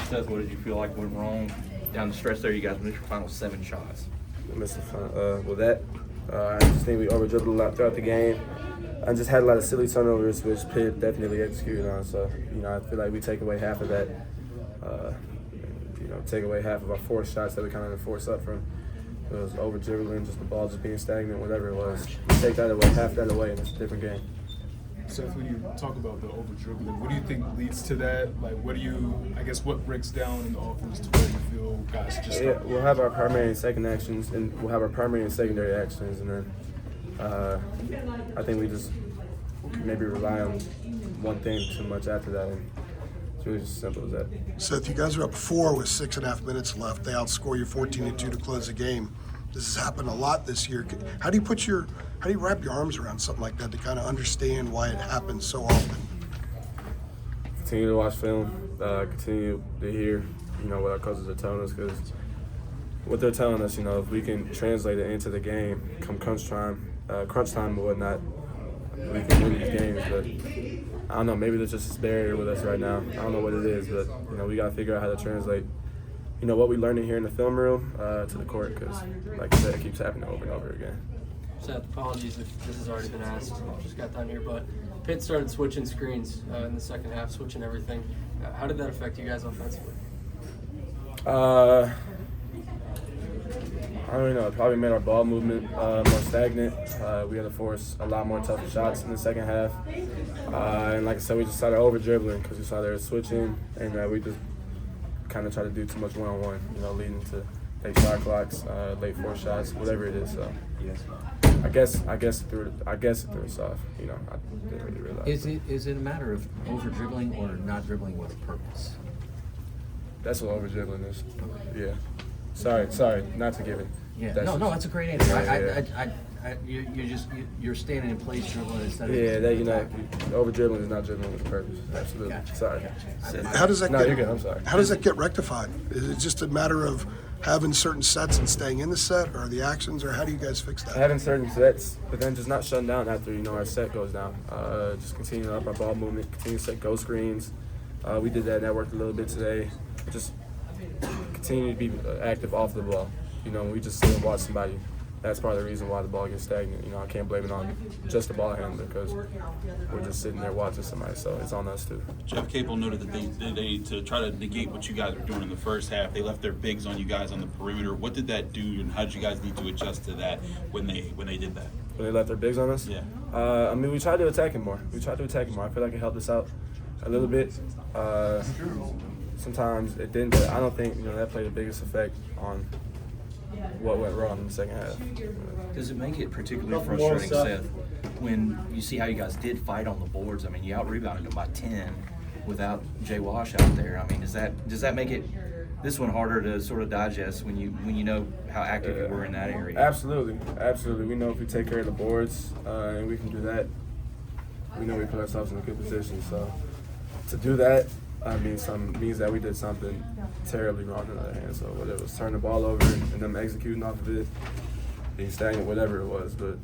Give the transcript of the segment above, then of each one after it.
Seth, what did you feel like went wrong down the stretch there? You guys missed your final 7 shots. I just think we over-dribbled a lot throughout the game. I just had a lot of silly turnovers, which Pitt definitely executed on. So, I feel like we take away half of that. Take away half of our forced shots that we kind of forced up from. It was over-dribbling, just the ball just being stagnant, whatever it was. We take that away, half that away, and it's a different game. Seth, when you talk about the over-dribbling, what do you think leads to that? Like, what breaks down in the offense to where you feel guys just Yeah, we'll have our primary and second actions, and we'll have our primary and secondary actions, and then I think we just maybe rely on one thing too much after that, and it's really just as simple as that. Seth, you guys are up 4 with 6.5 minutes left. They outscore you 14-2 to close the game. This has happened a lot this year. How do you wrap your arms around something like that to kind of understand why it happens so often? Continue to watch film, continue to hear, what our coaches are telling us, because what they're telling us, if we can translate it into the game, come crunch time and whatnot, we can win these games. But I don't know, maybe there's just this barrier with us right now. I don't know what it is, but we got to figure out how to translate what we learned here in the film room to the court, because like I said, it keeps happening over and over again. Seth, apologies if this has already been asked. Just got down here, but Pitt started switching screens in the second half, switching everything. How did that affect you guys offensively? I don't know. It probably made our ball movement more stagnant. We had to force a lot more tough shots in the second half. And like I said, we just started over-dribbling because we saw they were switching, and we just kind of tried to do too much one-on-one, leading to late shot clocks, late force shots, whatever it is. So I guess it threw us off. I didn't really realize. Is it a matter of over-dribbling or not dribbling with a purpose? That's what over-dribbling is. Yeah. Sorry, not to give it. Yeah. That's That's a great answer. Yeah. You're standing in place dribbling instead of. Yeah, over-dribbling is not dribbling with a purpose. Absolutely. Gotcha. Sorry. How does that No, you're good. I'm sorry. How does that get rectified? Is it just a matter of having certain sets and staying in the set, or the actions, or how do you guys fix that? Having certain sets, but then just not shutting down after our set goes down. Just continue up our ball movement, continue to set go screens. We did that. That worked a little bit today. Just continue to be active off the ball. When we just sit and watch somebody, that's part of the reason why the ball gets stagnant. I can't blame it on just the ball handler because we're just sitting there watching somebody, so it's on us too. Jeff Capel noted that they to try to negate what you guys were doing in the first half, they left their bigs on you guys on the perimeter. What did that do, and how did you guys need to adjust to that when they did that? When they left their bigs on us? Yeah. We tried to attack him more. I feel like it helped us out a little bit. Sometimes it didn't, but I don't think that played the biggest effect on what went wrong in the second half. Does it make it particularly frustrating, Seth, when you see how you guys did fight on the boards? I mean, you out-rebounded them by 10 without Jay Wash out there. I mean, does that make it this one harder to sort of digest when you know how active you were in that area? Absolutely. We know if we take care of the boards and we can do that, we know we put ourselves in a good position. So to do that, means that we did something terribly wrong in the other hand. So whether it was turning the ball over and them executing off of it, being stagnant, whatever it was, but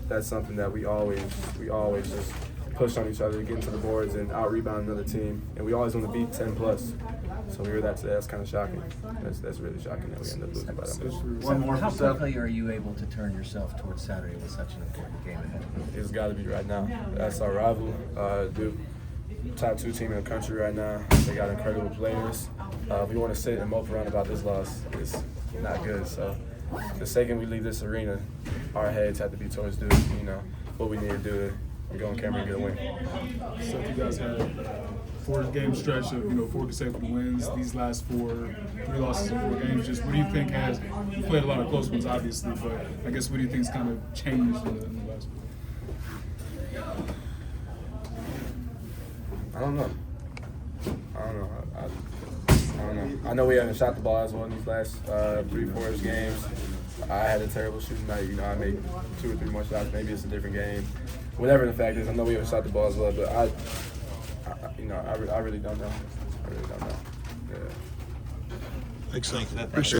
that's something that we always just push on each other to get into the boards and out-rebound another team. And we always want to beat 10+. So we were that today. That's kind of shocking. That's really shocking that we end up losing by that much. How quickly are you able to turn yourself towards Saturday with such an important game ahead? It's got to be right now. That's our rival, Duke. Top 2 team in the country right now. They got incredible players. We want to sit and mope around about this loss. It's not good. So the second we leave this arena, our heads have to be towards Duke. What we need to do to go on camera and get a win. So you guys had a 4-game stretch of 4 consecutive wins. These last 3 losses in 4 games. Just what do you think you played a lot of close ones, obviously, but I guess what do you think's kind of changed in the last 4? I don't know. I know we haven't shot the ball as well in these last 3-4 games. I had a terrible shooting night. I made 2 or 3 more shots. Maybe it's a different game. Whatever the fact is, I know we haven't shot the ball as well, but I really don't know. Yeah. Thanks, Seth. Appreciate it.